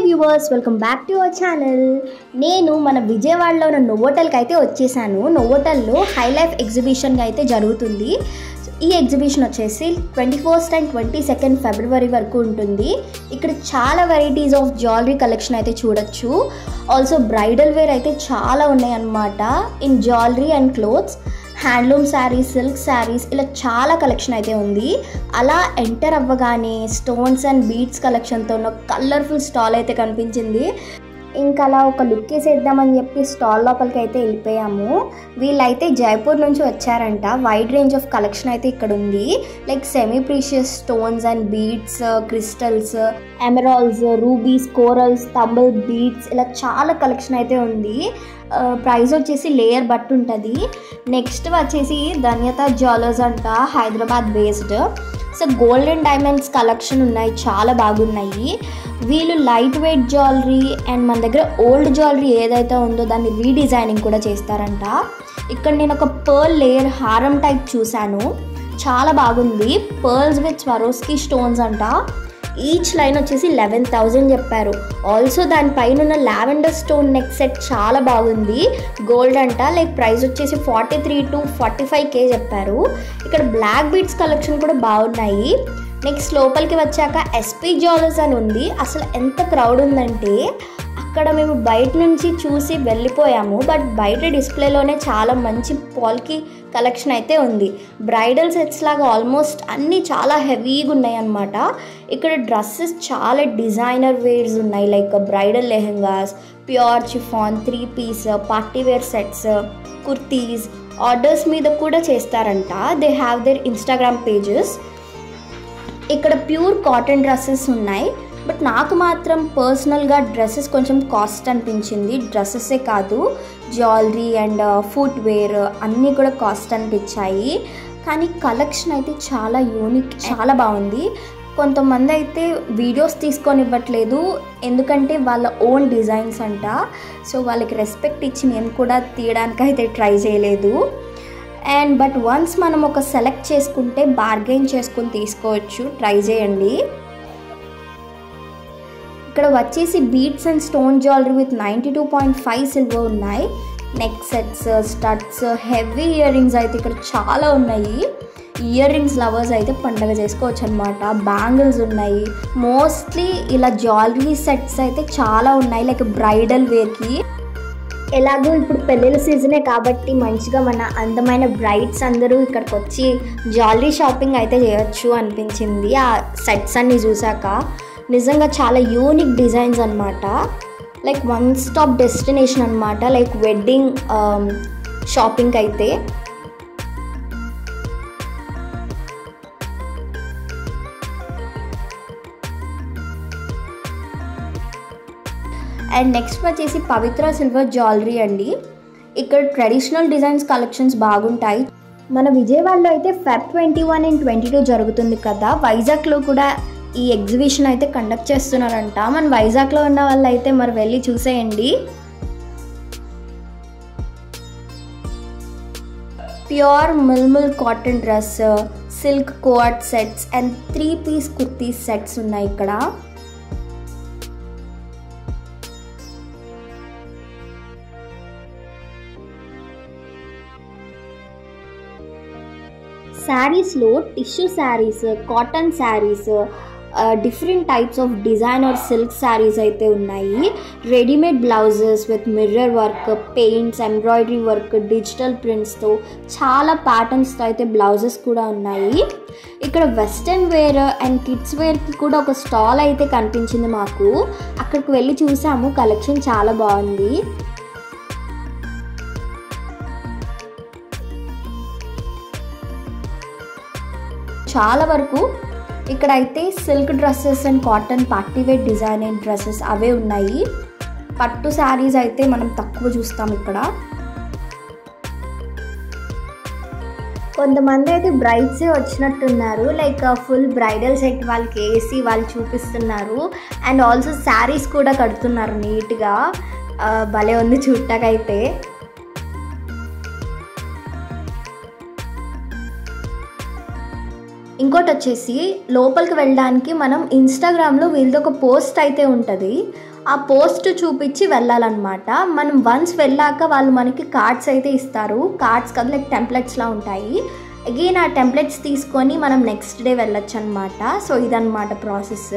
Viewers, welcome back to our channel. నేను మన విజయవాడలో ఉన్న నోవోటల్కి అయితే వచ్చేసాను. నోవోటల్లో హై లైఫ్ ఎగ్జిబిషన్ అయితే జరుగుతుంది. ఈ ఎగ్జిబిషన్ వచ్చేసి 21st and 22nd ఫిబ్రవరి వరకు ఉంటుంది. ఇక్కడ చాలా వెరైటీస్ ఆఫ్ జ్యువెలరీ కలెక్షన్ అయితే చూడొచ్చు. ఆల్సో బ్రైడల్ వేర్ అయితే చాలా ఉన్నాయి అన్నమాట. In jewellery and clothes, handloom saris, silk saris, ఇలా చాలా కలెక్షన్ అయితే ఉంది. అలా ఎంటర్ అవ్వగానే స్టోన్స్ అండ్ బీడ్స్ కలెక్షన్తో ఉన్న కలర్ఫుల్ స్టాల్ అయితే కనిపించింది. ఇంకా అలా ఒక లుక్ వేసేద్దామని చెప్పి స్టాల్ లోపలికి అయితే వెళ్ళిపోయాము. వీళ్ళైతే జైపూర్ నుంచి వచ్చారంట. వైడ్ రేంజ్ ఆఫ్ కలెక్షన్ అయితే ఇక్కడ ఉంది. Like semi precious stones and beads, crystals, emeralds, rubies, corals, తంబుల్ beads, ఇలా చాలా కలెక్షన్ అయితే ఉంది. ప్రైస్ వచ్చేసి లేయర్ బట్టి ఉంటుంది. నెక్స్ట్ వచ్చేసి ధన్యత జ్యువెలర్స్ అంట, Hyderabad based. So gold and diamonds collection ఉన్నాయి, చాలా బాగున్నాయి. వీళ్ళు లైట్ వెయిట్ జ్యువెలరీ అండ్ మన దగ్గర ఓల్డ్ జ్యువెలరీ ఏదైతే ఉందో దాన్ని రీడిజైనింగ్ కూడా చేస్తారంట. ఇక్కడ నేను ఒక పర్ల్ లేయర్ హారం టైప్ చూశాను, చాలా బాగుంది. పర్ల్స్ విత్ స్వరోస్కీ స్టోన్స్ అంట. ఈచ్ లైన్ వచ్చేసి 11,000 చెప్పారు. ఆల్సో దానిపైన ఉన్న లావెండర్ స్టోన్ నెక్ సెట్ చాలా బాగుంది. గోల్డ్ అంట. లైక్ ప్రైస్ వచ్చేసి 43 to 45K చెప్పారు. ఇక్కడ బ్లాక్ బీడ్స్ కలెక్షన్ కూడా బాగున్నాయి. నెక్స్ట్ లోపలికి వచ్చాక ఎస్పీ జ్యువెలర్స్ అని ఉంది. అసలు ఎంత క్రౌడ్ ఉందంటే అక్కడ మేము బయట నుంచి చూసి వెళ్ళిపోయాము. బట్ బయట డిస్ప్లేలోనే చాలా మంచి పాల్కి కలెక్షన్ అయితే ఉంది. బ్రైడల్ సెట్స్ లాగా ఆల్మోస్ట్ అన్నీ చాలా హెవీగా ఉన్నాయి అన్నమాట. ఇక్కడ డ్రెస్సెస్ చాలా డిజైనర్ వేర్స్ ఉన్నాయి. Like bridal lehengas, pure chiffon, 3 piece, party wear sets, kurtis orders మీద కూడా చేస్తారంట. They have their Instagram pages. ఇక్కడ ప్యూర్ కాటన్ డ్రెస్సెస్ ఉన్నాయి. బట్ నాకు మాత్రం పర్సనల్గా డ్రెస్సెస్ కొంచెం కాస్ట్ అనిపించింది. డ్రెస్సెసే కాదు, జ్యువెలరీ అండ్ ఫుట్ వేర్ అన్నీ కూడా కాస్ట్ అనిపించాయి. కానీ కలెక్షన్ అయితే చాలా యూనిక్, చాలా బాగుంది. కొంతమంది అయితే వీడియోస్ తీసుకొని ఇవ్వట్లేదు, ఎందుకంటే వాళ్ళ ఓన్ డిజైన్స్ అంట. సో వాళ్ళకి రెస్పెక్ట్ ఇచ్చి నేను కూడా తీయడానికి అయితే ట్రై చేయలేదు. అండ్ బట్ వన్స్ మనం ఒక సెలెక్ట్ చేసుకుంటే బార్గెయిన్ చేసుకుని తీసుకోవచ్చు, ట్రై చేయండి. ఇక్కడ వచ్చేసి beads and stone jewellery with 92.5 silver ఉన్నాయి. Neck sets, studs, heavy earrings అయితే ఇక్కడ చాలా ఉన్నాయి. ఇయర్ రింగ్స్ లవర్స్ అయితే పండగ చేసుకోవచ్చు అనమాట. బ్యాంగిల్స్ ఉన్నాయి. మోస్ట్లీ ఇలా జ్యువెలరీ సెట్స్ అయితే చాలా ఉన్నాయి, లైక్ బ్రైడల్ వేర్కి. ఎలాగో ఇప్పుడు పెళ్ళిళ్ళ సీజనే కాబట్టి మంచిగా మన అందమైన బ్రైడ్స్ అందరూ ఇక్కడికి వచ్చి జ్యువెలరీ షాపింగ్ అయితే చేయొచ్చు అనిపించింది ఆ సెట్స్ అన్ని చూసాక. నిజంగా చాలా యూనిక్ డిజైన్స్ అనమాట. లైక్ వన్ స్టాప్ డెస్టినేషన్ అనమాట, లైక్ వెడ్డింగ్ షాపింగ్ అయితే. అండ్ నెక్స్ట్ వచ్చేసి పవిత్ర సిల్వర్ జ్యువెలరీ అండి. ఇక్కడ ట్రెడిషనల్ డిజైన్స్ కలెక్షన్స్ బాగుంటాయి. మన విజయవాడలో అయితే Feb 21 and 22 జరుగుతుంది కదా. వైజాగ్లో కూడా ఈ ఎగ్జిబిషన్ అయితే కండక్ట్ చేస్తున్నారంట. మన వైజాగ్లో ఉన్న వాళ్ళు అయితే మరి వెళ్ళి చూసేయండి. ప్యూర్ మిల్ముల్ cotton dress, silk coat sets and 3 piece kurti sets ఉన్నాయి ఇక్కడ. శారీస్లో tissue sarees, cotton sarees, different types of designer silk sarees అయితే ఉన్నాయి. Readymade blouses with mirror work, paints, embroidery work, digital ప్రింట్స్తో చాలా ప్యాటర్న్స్తో అయితే బ్లౌజెస్ కూడా ఉన్నాయి. ఇక్కడ వెస్ట్రన్ వేర్ అండ్ కిడ్స్ వేర్కి కూడా ఒక స్టాల్ అయితే కనిపించింది మాకు. అక్కడికి వెళ్ళి చూసాము, కలెక్షన్ చాలా బాగుంది. చాలా వరకు ఇక్కడైతే silk dresses and cotton partywear designer dresses అవే ఉన్నాయి. పట్టు శారీస్ అయితే మనం తక్కువ చూస్తాం ఇక్కడ. కొంతమంది అయితే బ్రైడ్సే వచ్చినట్టున్నారు, లైక్ ఫుల్ బ్రైడల్ సెట్ వాళ్ళకి వేసి వాళ్ళు చూపిస్తున్నారు. అండ్ ఆల్సో శారీస్ కూడా కడుతున్నారు నీట్గా. భలే ఉంది చూడటాకైతే. ఇంకోటి వచ్చేసి లోపలికి వెళ్ళడానికి మనం ఇన్స్టాగ్రామ్లో వీళ్ళది ఒక పోస్ట్ అయితే ఉంటుంది. ఆ పోస్ట్ చూపించి వెళ్ళాలన్నమాట. మనం వన్స్ వెళ్ళాక వాళ్ళు మనకి కార్డ్స్ అయితే ఇస్తారు. కార్డ్స్ కదా లైక్ టెంప్లెట్స్లా ఉంటాయి. అగైన్ ఆ టెంప్లెట్స్ తీసుకొని మనం నెక్స్ట్ డే వెళ్ళొచ్చు అనమాట. సో ఇదన్నమాట ప్రాసెస్.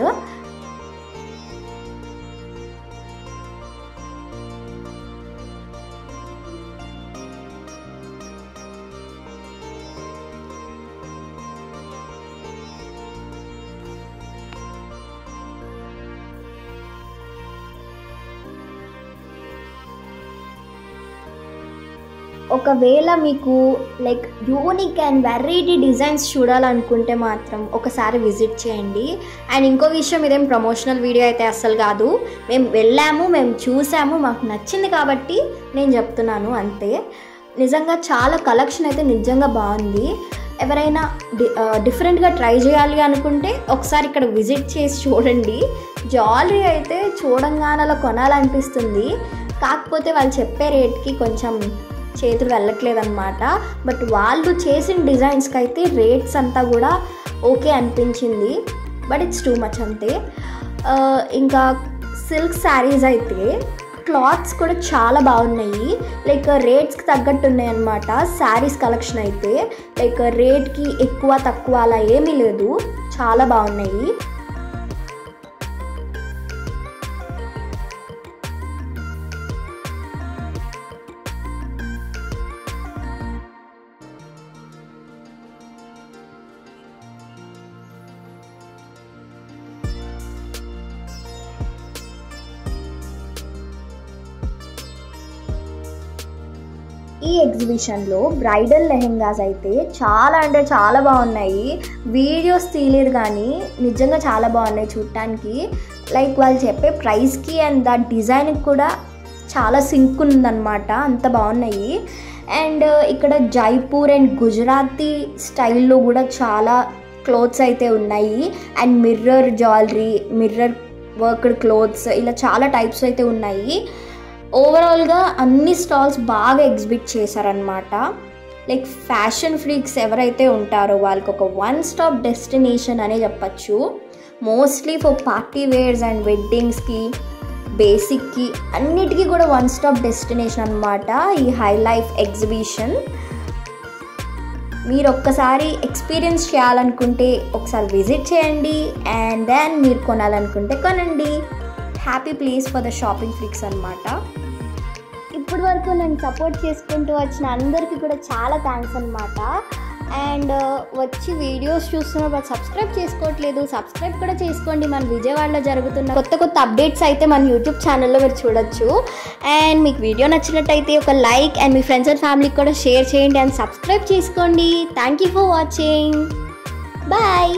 ఒకవేళ మీకు like unique and variety designs చూడాలనుకుంటే మాత్రం ఒకసారి విజిట్ చేయండి. అండ్ ఇంకో విషయం, ఇదేం ప్రమోషనల్ వీడియో అయితే అస్సలు కాదు. మేము వెళ్ళాము, మేము చూసాము, మాకు నచ్చింది కాబట్టి నేను చెప్తున్నాను అంతే. నిజంగా చాలా కలెక్షన్ అయితే నిజంగా బాగుంది. ఎవరైనా డిఫరెంట్గా ట్రై చేయాలి అనుకుంటే ఒకసారి ఇక్కడ విజిట్ చేసి చూడండి. జ్యువెలరీ అయితే చూడంగానే అలా కొనాలనిపిస్తుంది. కాకపోతే వాళ్ళు చెప్పే రేట్కి కొంచెం చేతులు వెళ్ళట్లేదన్నమాట. బట్ వాళ్ళు చేసిన డిజైన్స్కి అయితే రేట్స్ అంతా కూడా ఓకే అనిపించింది. బట్ ఇట్స్ టూ మచ్ అంతే. ఇంకా సిల్క్ శారీస్ అయితే క్లాత్స్ కూడా చాలా బాగున్నాయి. లైక్ రేట్స్కి తగ్గట్టు ఉన్నాయి అన్నమాట శారీస్ కలెక్షన్ అయితే. లైక్ రేట్కి ఎక్కువ తక్కువ అలా ఏమీ లేదు, చాలా బాగున్నాయి. ఈ ఎగ్జిబిషన్లో బ్రైడల్ లెహెంగాస్ అయితే చాలా అంటే చాలా బాగున్నాయి. వీడియోస్ తీయలేదు కానీ నిజంగా చాలా బాగున్నాయి చూడటానికి. లైక్ వాళ్ళు చెప్పే ప్రైస్కి అండ్ ద డిజైన్కి కూడా చాలా సింక్ ఉందన్నమాట, అంత బాగున్నాయి. అండ్ ఇక్కడ జైపూర్ అండ్ గుజరాతీ స్టైల్లో కూడా చాలా క్లోత్స్ అయితే ఉన్నాయి. And mirror jewellery, mirror worked clothes, ఇలా చాలా టైప్స్ అయితే ఉన్నాయి. ఓవరాల్గా అన్ని స్టాల్స్ బాగా ఎగ్జిబిట్ చేశారనమాట. లైక్ ఫ్యాషన్ ఫ్రీక్స్ ఎవరైతే ఉంటారో వాళ్ళకి ఒక వన్ స్టాప్ డెస్టినేషన్ అనే చెప్పచ్చు. Mostly for party wears and వెడ్డింగ్స్కి, బేసిక్కి అన్నిటికీ కూడా వన్ స్టాప్ డెస్టినేషన్ అనమాట ఈ హై లైఫ్ ఎగ్జిబిషన్. మీరు ఒక్కసారి ఎక్స్పీరియన్స్ చేయాలనుకుంటే ఒకసారి విజిట్ చేయండి. అండ్ దెన్ మీరు కొనాలనుకుంటే కొనండి. Happy place for the shopping freaks అనమాట. ఇప్పటి వరకు నేను సపోర్ట్ చేసుకుంటూ వచ్చిన అందరికీ కూడా చాలా థ్యాంక్స్ అనమాట. అండ్ వచ్చి వీడియోస్ చూస్తున్నప్పుడు సబ్స్క్రైబ్ చేసుకోవట్లేదు, సబ్స్క్రైబ్ కూడా చేసుకోండి. మన విజయవాడలో జరుగుతున్న కొత్త కొత్త అప్డేట్స్ అయితే మన యూట్యూబ్ ఛానల్లో మీరు చూడొచ్చు. అండ్ మీకు వీడియో నచ్చినట్టయితే ఒక లైక్ అండ్ మీ ఫ్రెండ్స్ అండ్ ఫ్యామిలీకి కూడా షేర్ చేయండి అండ్ సబ్స్క్రైబ్ చేసుకోండి. Thank you for watching. Bye.